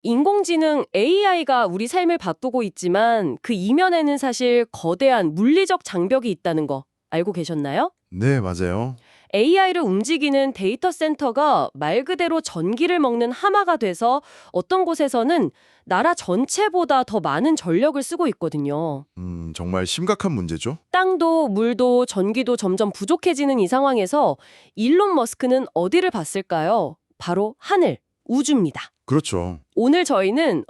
인공지능 AI가 우리 삶을 바꾸고 있지만 그 이면에는 사실 거대한 물리적 장벽이 있다는 거 알고 계셨나요? 네, 맞아요. AI를 움직이는 데이터 센터가 말 그대로 전기를 먹는 하마가 돼서 어떤 곳에서는 나라 전체보다 더 많은 전력을 쓰고 있거든요. 정말 심각한 문제죠? 땅도 물도 전기도 점점 부족해지는 이 상황에서 일론 머스크는 어디를 봤을까요? 바로 하늘, 우주입니다. 그렇죠. 오늘 저희는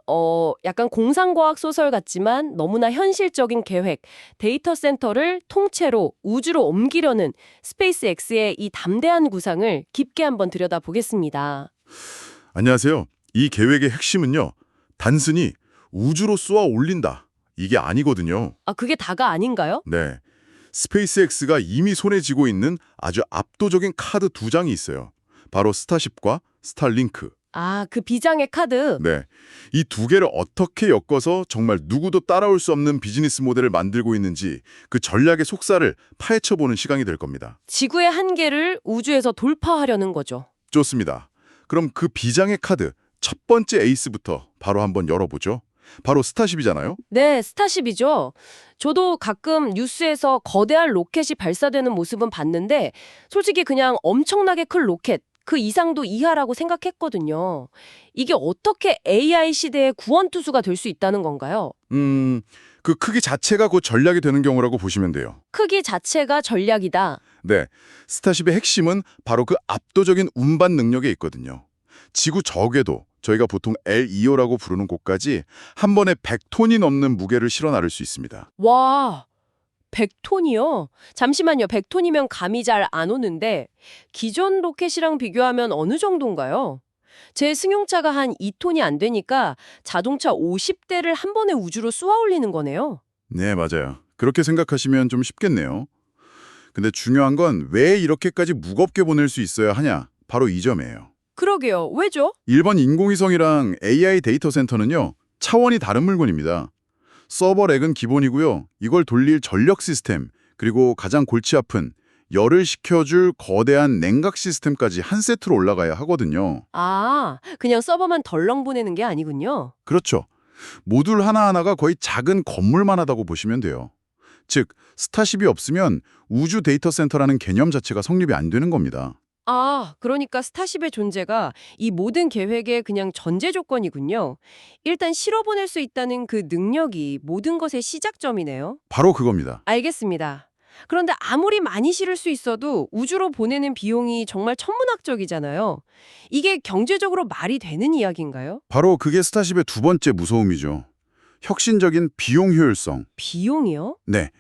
약간 공상과학 소설 같지만 너무나 현실적인 계획, 데이터 센터를 통째로 우주로 옮기려는 스페이스X의 이 담대한 구상을 깊게 한번 들여다보겠습니다. 안녕하세요. 이 계획의 핵심은요. 단순히 우주로 쏘아 올린다. 이게 아니거든요. 아, 그게 다가 아닌가요? 네. 스페이스X가 이미 손에 쥐고 있는 아주 압도적인 카드 두 장이 있어요. 바로 스타쉽과 스타링크. 아, 그 비장의 카드. 네. 이 두 개를 어떻게 엮어서 정말 누구도 따라올 수 없는 비즈니스 모델을 만들고 있는지 그 전략의 속살을 파헤쳐보는 시간이 될 겁니다. 지구의 한계를 우주에서 돌파하려는 거죠. 좋습니다. 그럼 그 비장의 카드 첫 번째 에이스부터 바로 한번 열어보죠. 바로 스타쉽이잖아요. 네, 스타쉽이죠. 저도 가끔 뉴스에서 거대한 로켓이 발사되는 모습은 봤는데 솔직히 그냥 엄청나게 큰 로켓, 그 이상도 이하라고 생각했거든요. 이게 어떻게 AI 시대의 구원투수가 될 수 있다는 건가요? 그 크기 자체가 곧 전략이 되는 경우라고 보시면 돼요. 크기 자체가 전략이다. 네, 스타쉽의 핵심은 바로 그 압도적인 운반 능력에 있거든요. 지구 적에도 저희가 보통 LEO라고 부르는 곳까지 한 번에 100톤이 넘는 무게를 실어 나를 수 있습니다. 와, 100톤이요? 잠시만요. 100톤이면 감이 잘 안 오는데 기존 로켓이랑 비교하면 어느 정도인가요? 제 승용차가 한 2톤이 안 되니까 자동차 50대를 한 번에 우주로 쏘아 올리는 거네요. 네, 맞아요. 그렇게 생각하시면 좀 쉽겠네요. 근데 중요한 건 왜 이렇게까지 무겁게 보낼 수 있어야 하냐? 바로 이 점이에요. 그러게요. 왜죠? 일반 인공위성이랑 AI 데이터 센터는요, 차원이 다른 물건입니다. 서버렉은 기본이고요. 이걸 돌릴 전력 시스템, 그리고 가장 골치 아픈 열을 식혀줄 거대한 냉각 시스템까지 한 세트로 올라가야 하거든요. 아, 그냥 서버만 덜렁 보내는 게 아니군요. 그렇죠. 모듈 하나하나가 거의 작은 건물만 하다고 보시면 돼요. 즉, 스타쉽이 없으면 우주 데이터 센터라는 개념 자체가 성립이 안 되는 겁니다. 아, 그러니까 스타쉽의 존재가 이 모든 계획의 그냥 전제 조건이군요. 일단 실어보낼 수 있다는 그 능력이 모든 것의 시작점이네요. 바로 그겁니다. 알겠습니다. 그런데 아무리 많이 실을 수 있어도 우주로 보내는 비용이 정말 천문학적이잖아요. 이게 경제적으로 말이 되는 이야기인가요? 바로 그게 스타쉽의 두 번째 무서움이죠. 혁신적인 비용 효율성. 비용이요? 네.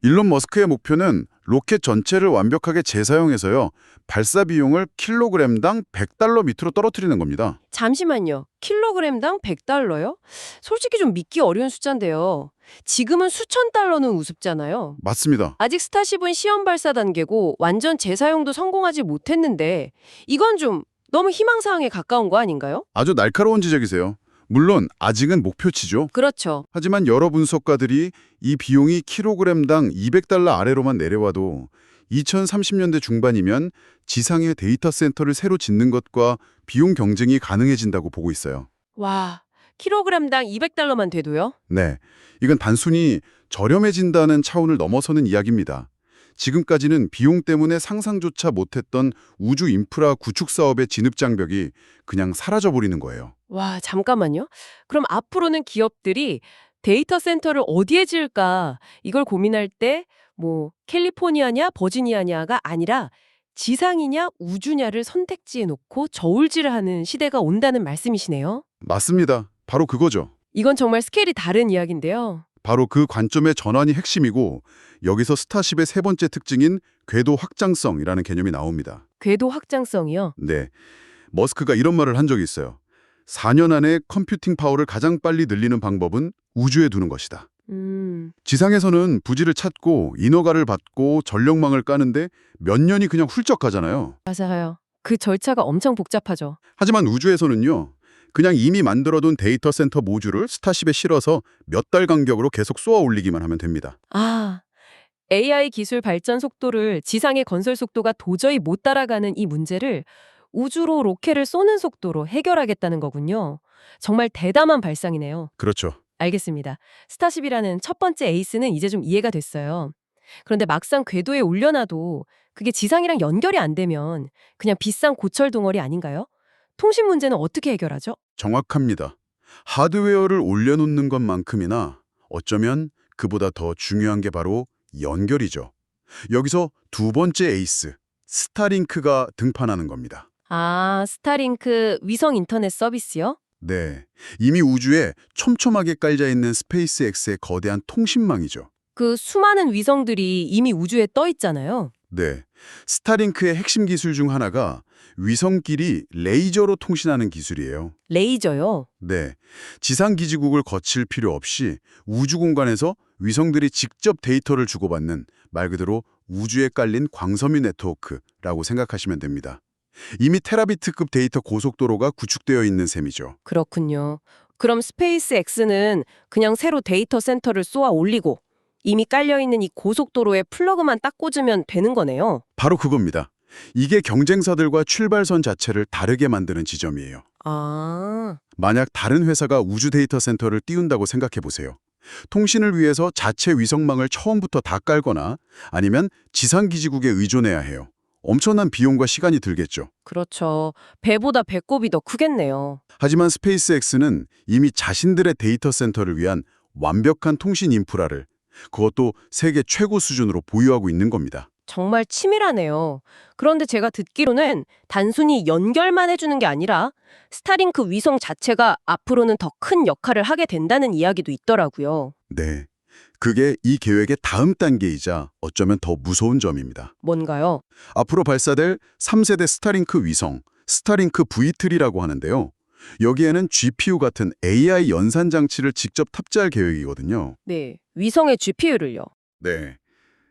일론 머스크의 목표는 로켓 전체를 완벽하게 재사용해서요. 발사 비용을 킬로그램당 100달러 밑으로 떨어뜨리는 겁니다. 잠시만요. 킬로그램당 100달러요? 솔직히 좀 믿기 어려운 숫자인데요. 지금은 수천 달러는 우습잖아요. 맞습니다. 아직 스타쉽은 시험 발사 단계고 완전 재사용도 성공하지 못했는데 이건 좀 너무 희망사항에 가까운 거 아닌가요? 아주 날카로운 지적이세요. 물론 아직은 목표치죠. 그렇죠. 하지만 여러 분석가들이 이 비용이 킬로그램당 200달러 아래로만 내려와도 2030년대 중반이면 지상의 데이터 센터를 새로 짓는 것과 비용 경쟁이 가능해진다고 보고 있어요. 와, 킬로그램당 200달러만 돼도요? 네, 이건 단순히 저렴해진다는 차원을 넘어서는 이야기입니다. 지금까지는 비용 때문에 상상조차 못했던 우주 인프라 구축 사업의 진입장벽이 그냥 사라져버리는 거예요. 와, 잠깐만요. 그럼 앞으로는 기업들이 데이터 센터를 어디에 지을까 이걸 고민할 때 캘리포니아냐 버지니아냐가 아니라 지상이냐 우주냐를 선택지에 놓고 저울질을 하는 시대가 온다는 말씀이시네요. 맞습니다. 바로 그거죠. 이건 정말 스케일이 다른 이야기인데요. 바로 그 관점의 전환이 핵심이고 여기서 스타쉽의 세 번째 특징인 궤도 확장성이라는 개념이 나옵니다. 궤도 확장성이요? 네, 머스크가 이런 말을 한 적이 있어요. 4년 안에 컴퓨팅 파워를 가장 빨리 늘리는 방법은 우주에 두는 것이다. 지상에서는 부지를 찾고 인허가를 받고 전력망을 까는데 몇 년이 그냥 훌쩍 가잖아요. 맞아요. 그 절차가 엄청 복잡하죠. 하지만 우주에서는요. 그냥 이미 만들어둔 데이터 센터 모듈을 스타쉽에 실어서 몇 달 간격으로 계속 쏘아 올리기만 하면 됩니다. 아, AI 기술 발전 속도를 지상의 건설 속도가 도저히 못 따라가는 이 문제를 우주로 로켓을 쏘는 속도로 해결하겠다는 거군요. 정말 대담한 발상이네요. 그렇죠. 알겠습니다. 스타쉽이라는 첫 번째 에이스는 이제 좀 이해가 됐어요. 그런데 막상 궤도에 올려놔도 그게 지상이랑 연결이 안 되면 그냥 비싼 고철 덩어리 아닌가요? 통신 문제는 어떻게 해결하죠? 정확합니다. 하드웨어를 올려놓는 것만큼이나 어쩌면 그보다 더 중요한 게 바로 연결이죠. 여기서 두 번째 에이스, 스타링크가 등판하는 겁니다. 아, 스타링크 위성 인터넷 서비스요? 네, 이미 우주에 촘촘하게 깔려 있는 스페이스X의 거대한 통신망이죠. 그 수많은 위성들이 이미 우주에 떠 있잖아요. 네, 스타링크의 핵심 기술 중 하나가 위성끼리 레이저로 통신하는 기술이에요. 레이저요. 네, 지상기지국을 거칠 필요 없이 우주 공간에서 위성들이 직접 데이터를 주고받는 말 그대로 우주에 깔린 광섬유 네트워크라고 생각하시면 됩니다. 이미 테라비트급 데이터 고속도로가 구축되어 있는 셈이죠. 그렇군요. 그럼 스페이스 X는 그냥 새로 데이터 센터를 쏘아 올리고 이미 깔려있는 이 고속도로에 플러그만 딱 꽂으면 되는 거네요. 바로 그겁니다. 이게 경쟁사들과 출발선 자체를 다르게 만드는 지점이에요. 아, 만약 다른 회사가 우주 데이터 센터를 띄운다고 생각해 보세요. 통신을 위해서 자체 위성망을 처음부터 다 깔거나 아니면 지상기지국에 의존해야 해요. 엄청난 비용과 시간이 들겠죠. 그렇죠. 배보다 배꼽이 더 크겠네요. 하지만 스페이스X는 이미 자신들의 데이터 센터를 위한 완벽한 통신 인프라를 그것도 세계 최고 수준으로 보유하고 있는 겁니다. 정말 치밀하네요. 그런데 제가 듣기로는 단순히 연결만 해주는 게 아니라 스타링크 위성 자체가 앞으로는 더 큰 역할을 하게 된다는 이야기도 있더라고요. 네. 그게 이 계획의 다음 단계이자 어쩌면 더 무서운 점입니다. 뭔가요? 앞으로 발사될 3세대 스타링크 위성, 스타링크 V3라고 하는데요. 여기에는 GPU 같은 AI 연산 장치를 직접 탑재할 계획이거든요. 네, 위성의 GPU를요. 네.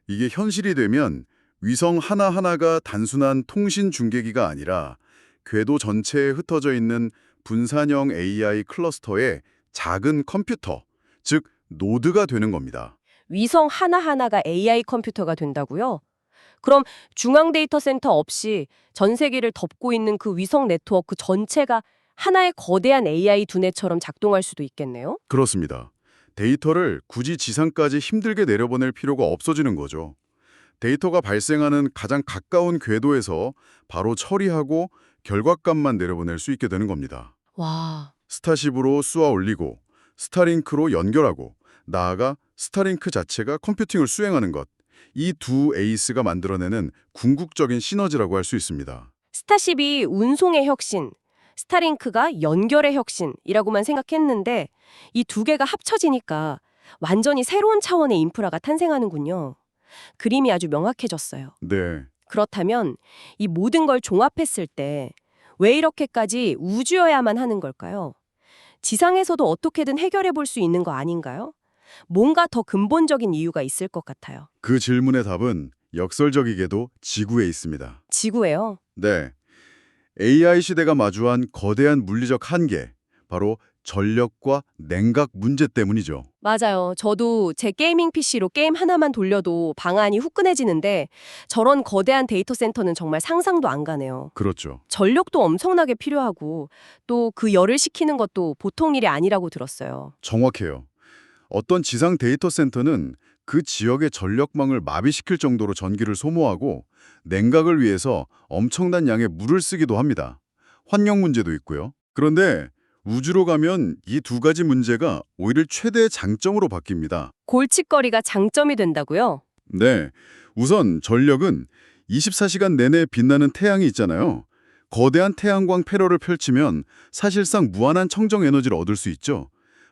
이게 현실이 되면 위성 하나하나가 단순한 통신 중계기가 아니라 궤도 전체에 흩어져 있는 분산형 AI 클러스터의 작은 컴퓨터, 즉 노드가 되는 겁니다. 위성 하나하나가 AI 컴퓨터가 된다고요? 그럼 중앙 데이터 센터 없이 전 세계를 덮고 있는 그 위성 네트워크 전체가 하나의 거대한 AI 두뇌처럼 작동할 수도 있겠네요? 그렇습니다. 데이터를 굳이 지상까지 힘들게 내려보낼 필요가 없어지는 거죠. 데이터가 발생하는 가장 가까운 궤도에서 바로 처리하고 결과값만 내려보낼 수 있게 되는 겁니다. 와, 스타쉽으로 쏘아 올리고 스타링크로 연결하고 나아가 스타링크 자체가 컴퓨팅을 수행하는 것. 이 두 에이스가 만들어내는 궁극적인 시너지라고 할 수 있습니다. 스타쉽이 운송의 혁신, 스타링크가 연결의 혁신이라고만 생각했는데 이 두 개가 합쳐지니까 완전히 새로운 차원의 인프라가 탄생하는군요. 그림이 아주 명확해졌어요. 네, 그렇다면 이 모든 걸 종합했을 때 왜 이렇게까지 우주여야만 하는 걸까요? 지상에서도 어떻게든 해결해 볼 수 있는 거 아닌가요? 뭔가 더 근본적인 이유가 있을 것 같아요. 그 질문의 답은 역설적이게도 지구에 있습니다. 지구예요. 네, AI 시대가 마주한 거대한 물리적 한계, 바로 전력과 냉각 문제 때문이죠. 맞아요. 저도 제 게이밍 PC로 게임 하나만 돌려도 방안이 후끈해지는데 저런 거대한 데이터 센터는 정말 상상도 안 가네요. 그렇죠. 전력도 엄청나게 필요하고 또 그 열을 식히는 것도 보통 일이 아니라고 들었어요. 정확해요. 어떤 지상 데이터 센터는 그 지역의 전력망을 마비시킬 정도로 전기를 소모하고 냉각을 위해서 엄청난 양의 물을 쓰기도 합니다. 환경 문제도 있고요. 그런데 우주로 가면 이 두 가지 문제가 오히려 최대의 장점으로 바뀝니다. 골칫거리가 장점이 된다고요? 네, 우선 전력은 24시간 내내 빛나는 태양이 있잖아요. 거대한 태양광 패러를 펼치면 사실상 무한한 청정 에너지를 얻을 수 있죠.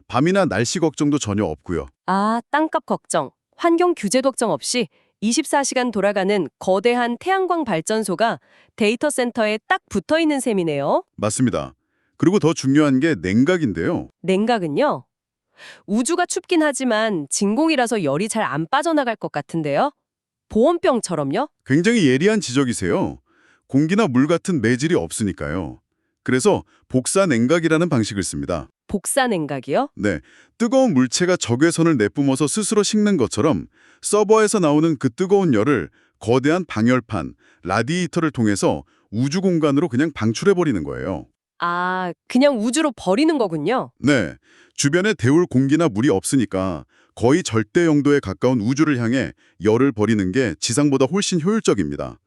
밤이나 날씨 걱정도 전혀 없고요. 아, 땅값 걱정, 환경 규제 걱정 없이 24시간 돌아가는 거대한 태양광 발전소가 데이터 센터에 딱 붙어 있는 셈이네요. 맞습니다. 그리고 더 중요한 게 냉각인데요. 냉각은요? 우주가 춥긴 하지만 진공이라서 열이 잘 안 빠져나갈 것 같은데요? 보온병처럼요? 굉장히 예리한 지적이세요. 공기나 물 같은 매질이 없으니까요. 그래서 복사 냉각이라는 방식을 씁니다. 복사 냉각이요? 네, 뜨거운 물체가 적외선을 내뿜어서 스스로 식는 것처럼 서버에서 나오는 그 뜨거운 열을 거대한 방열판, 라디에이터를 통해서 우주 공간으로 그냥 방출해버리는 거예요. 아, 그냥 우주로 버리는 거군요. 네, 주변에 데울 공기나 물이 없으니까 거의 절대 영도에 가까운 우주를 향해 열을 버리는 게 지상보다 훨씬 효율적입니다.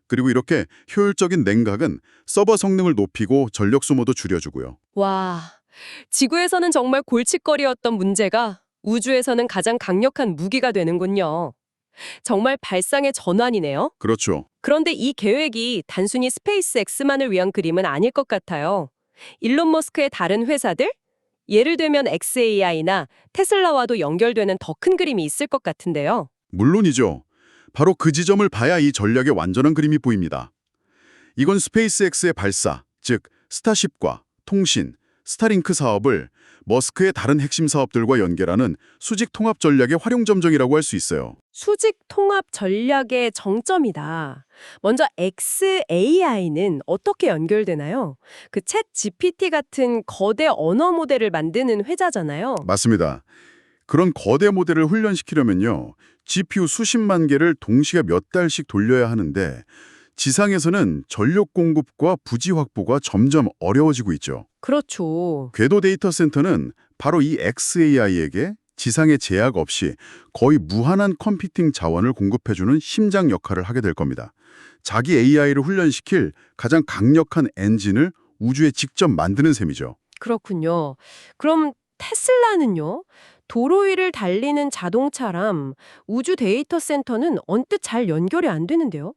그리고 이렇게 효율적인 냉각은 서버 성능을 높이고 전력 소모도 줄여주고요. 와, 지구에서는 정말 골칫거리였던 문제가 우주에서는 가장 강력한 무기가 되는군요. 정말 발상의 전환이네요. 그렇죠. 그런데 이 계획이 단순히 스페이스X만을 위한 그림은 아닐 것 같아요. 일론 머스크의 다른 회사들? 예를 들면 xAI나 테슬라와도 연결되는 더 큰 그림이 있을 것 같은데요. 물론이죠. 바로 그 지점을 봐야 이 전략의 완전한 그림이 보입니다. 이건 스페이스X의 발사, 즉 스타쉽과 통신, 스타링크 사업을 머스크의 다른 핵심 사업들과 연결하는 수직 통합 전략의 활용점정이라고 할 수 있어요. 수직 통합 전략의 정점이다. 먼저 xAI는 어떻게 연결되나요? 그 챗 GPT 같은 거대 언어 모델을 만드는 회사잖아요. 맞습니다. 그런 거대 모델을 훈련시키려면요, GPU 수십만 개를 동시에 몇 달씩 돌려야 하는데 지상에서는 전력 공급과 부지 확보가 점점 어려워지고 있죠. 그렇죠. 궤도 데이터 센터는 바로 이 xAI에게 지상의 제약 없이 거의 무한한 컴퓨팅 자원을 공급해주는 심장 역할을 하게 될 겁니다. 자기 AI를 훈련시킬 가장 강력한 엔진을 우주에 직접 만드는 셈이죠. 그렇군요. 그럼 테슬라는요? 도로 위를 달리는 자동차랑 우주 데이터 센터는 언뜻 잘 연결이 안 되는데요?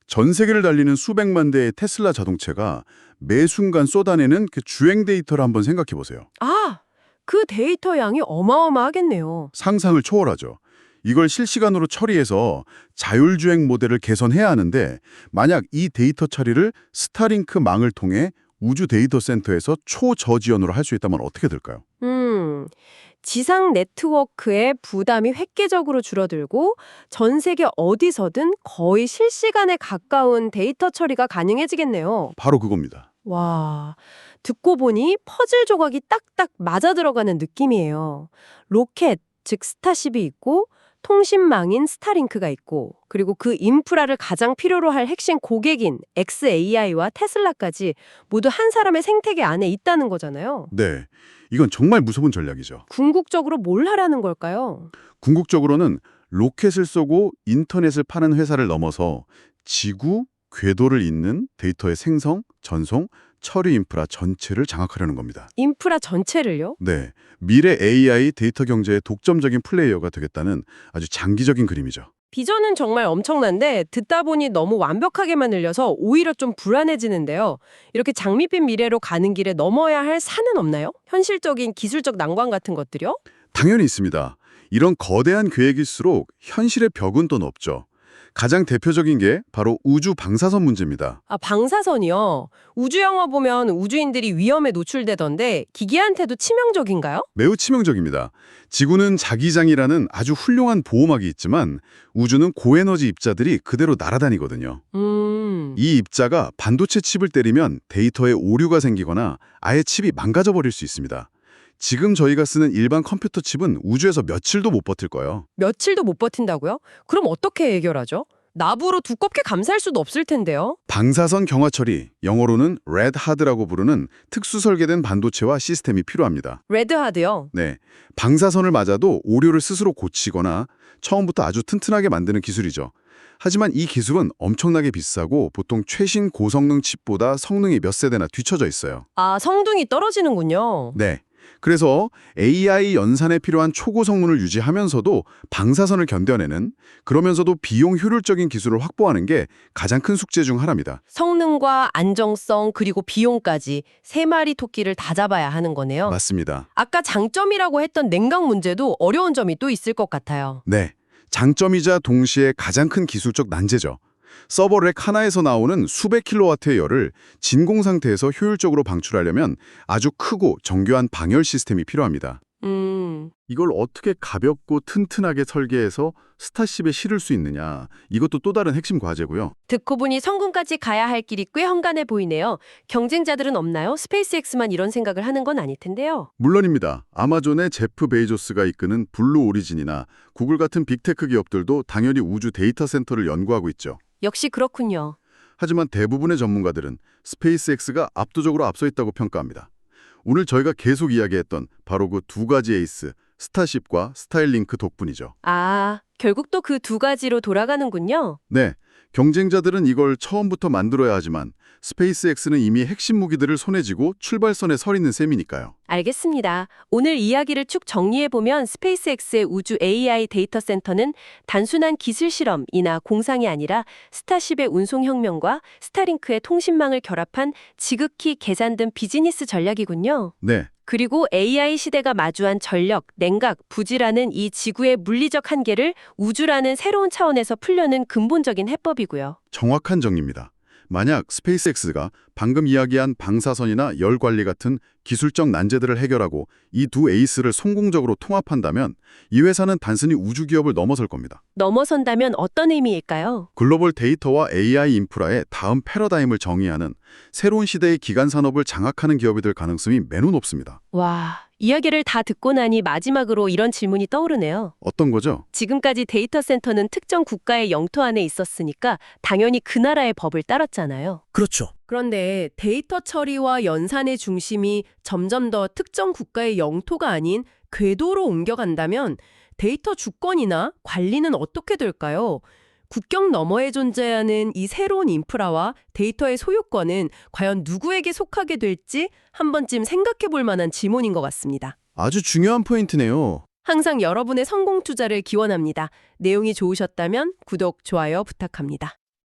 전 세계를 달리는 수백만 대의 테슬라 자동차가 매 순간 쏟아내는 그 주행 데이터를 한번 생각해 보세요. 아, 그 데이터 양이 어마어마하겠네요. 상상을 초월하죠. 이걸 실시간으로 처리해서 자율주행 모델을 개선해야 하는데 만약 이 데이터 처리를 스타링크 망을 통해 우주 데이터 센터에서 초저지연으로 할 수 있다면 어떻게 될까요? 지상 네트워크의 부담이 획기적으로 줄어들고 전 세계 어디서든 거의 실시간에 가까운 데이터 처리가 가능해지겠네요. 바로 그겁니다. 와, 듣고 보니 퍼즐 조각이 딱딱 맞아 들어가는 느낌이에요. 로켓, 즉 스타쉽이 있고 통신망인 스타링크가 있고 그리고 그 인프라를 가장 필요로 할 핵심 고객인 xAI와 테슬라까지 모두 한 사람의 생태계 안에 있다는 거잖아요. 네, 이건 정말 무서운 전략이죠. 궁극적으로 뭘 하라는 걸까요? 궁극적으로는 로켓을 쏘고 인터넷을 파는 회사를 넘어서 지구, 궤도를 잇는 데이터의 생성, 전송, 처리 인프라 전체를 장악하려는 겁니다. 인프라 전체를요? 네, 미래 AI 데이터 경제의 독점적인 플레이어가 되겠다는 아주 장기적인 그림이죠. 비전은 정말 엄청난데 듣다 보니 너무 완벽하게만 들려서 오히려 좀 불안해지는데요. 이렇게 장밋빛 미래로 가는 길에 넘어야 할 산은 없나요? 현실적인 기술적 난관 같은 것들이요? 당연히 있습니다. 이런 거대한 계획일수록 현실의 벽은 또 높죠. 가장 대표적인 게 바로 우주 방사선 문제입니다. 아, 방사선이요? 우주 영화 보면 우주인들이 위험에 노출되던데 기계한테도 치명적인가요? 매우 치명적입니다. 지구는 자기장이라는 아주 훌륭한 보호막이 있지만 우주는 고에너지 입자들이 그대로 날아다니거든요. 이 입자가 반도체 칩을 때리면 데이터에 오류가 생기거나 아예 칩이 망가져 버릴 수 있습니다. 지금 저희가 쓰는 일반 컴퓨터 칩은 우주에서 며칠도 못 버틸 거예요. 며칠도 못 버틴다고요? 그럼 어떻게 해결하죠? 나부로 두껍게 감쌀 수도 없을 텐데요. 방사선 경화 처리, 영어로는 레드하드라고 부르는 특수 설계된 반도체와 시스템이 필요합니다. 레드하드요? 네, 방사선을 맞아도 오류를 스스로 고치거나 처음부터 아주 튼튼하게 만드는 기술이죠. 하지만 이 기술은 엄청나게 비싸고 보통 최신 고성능 칩보다 성능이 몇 세대나 뒤처져 있어요. 아, 성능이 떨어지는군요. 네. 그래서 AI 연산에 필요한 초고 성능을 유지하면서도 방사선을 견뎌내는 그러면서도 비용 효율적인 기술을 확보하는 게 가장 큰 숙제 중 하나입니다. 성능과 안정성 그리고 비용까지 세 마리 토끼를 다 잡아야 하는 거네요. 맞습니다. 아까 장점이라고 했던 냉각 문제도 어려운 점이 또 있을 것 같아요. 네. 장점이자 동시에 가장 큰 기술적 난제죠. 서버렉 하나에서 나오는 수백 킬로와트의 열을 진공 상태에서 효율적으로 방출하려면 아주 크고 정교한 방열 시스템이 필요합니다. 이걸 어떻게 가볍고 튼튼하게 설계해서 스타쉽에 실을 수 있느냐, 이것도 또 다른 핵심 과제고요. 듣고 보니 성공까지 가야 할 길이 꽤 험난해 보이네요. 경쟁자들은 없나요? 스페이스X만 이런 생각을 하는 건 아닐 텐데요. 물론입니다. 아마존의 제프 베이조스가 이끄는 블루 오리진이나 구글 같은 빅테크 기업들도 당연히 우주 데이터 센터를 연구하고 있죠. 역시 그렇군요. 하지만 대부분의 전문가들은 스페이스X가 압도적으로 앞서 있다고 평가합니다. 오늘 저희가 계속 이야기했던 바로 그 두 가지 에이스, 스타쉽과 스타일링크 덕분이죠. 아, 결국 또 그 두 가지로 돌아가는군요. 네, 경쟁자들은 이걸 처음부터 만들어야 하지만 스페이스X는 이미 핵심 무기들을 손에 쥐고 출발선에 서 있는 셈이니까요. 알겠습니다. 오늘 이야기를 쭉 정리해보면 스페이스X의 우주 AI 데이터 센터는 단순한 기술 실험이나 공상이 아니라 스타쉽의 운송혁명과 스타링크의 통신망을 결합한 지극히 계산된 비즈니스 전략이군요. 네, 그리고 AI 시대가 마주한 전력, 냉각, 부지라는 이 지구의 물리적 한계를 우주라는 새로운 차원에서 풀려는 근본적인 해법이고요. 정확한 정리입니다. 만약 스페이스X가 방금 이야기한 방사선이나 열 관리 같은 기술적 난제들을 해결하고 이 두 에이스를 성공적으로 통합한다면 이 회사는 단순히 우주 기업을 넘어설 겁니다. 넘어선다면 어떤 의미일까요? 글로벌 데이터와 AI 인프라의 다음 패러다임을 정의하는 새로운 시대의 기간 산업을 장악하는 기업이 될 가능성이 매우 높습니다. 와, 이야기를 다 듣고 나니 마지막으로 이런 질문이 떠오르네요. 어떤 거죠? 지금까지 데이터 센터는 특정 국가의 영토 안에 있었으니까 당연히 그 나라의 법을 따랐잖아요. 그렇죠. 그런데 데이터 처리와 연산의 중심이 점점 더 특정 국가의 영토가 아닌 궤도로 옮겨간다면 데이터 주권이나 관리는 어떻게 될까요? 국경 너머에 존재하는 이 새로운 인프라와 데이터의 소유권은 과연 누구에게 속하게 될지 한 번쯤 생각해 볼 만한 질문인 것 같습니다. 아주 중요한 포인트네요. 항상 여러분의 성공 투자를 기원합니다. 내용이 좋으셨다면 구독, 좋아요 부탁합니다.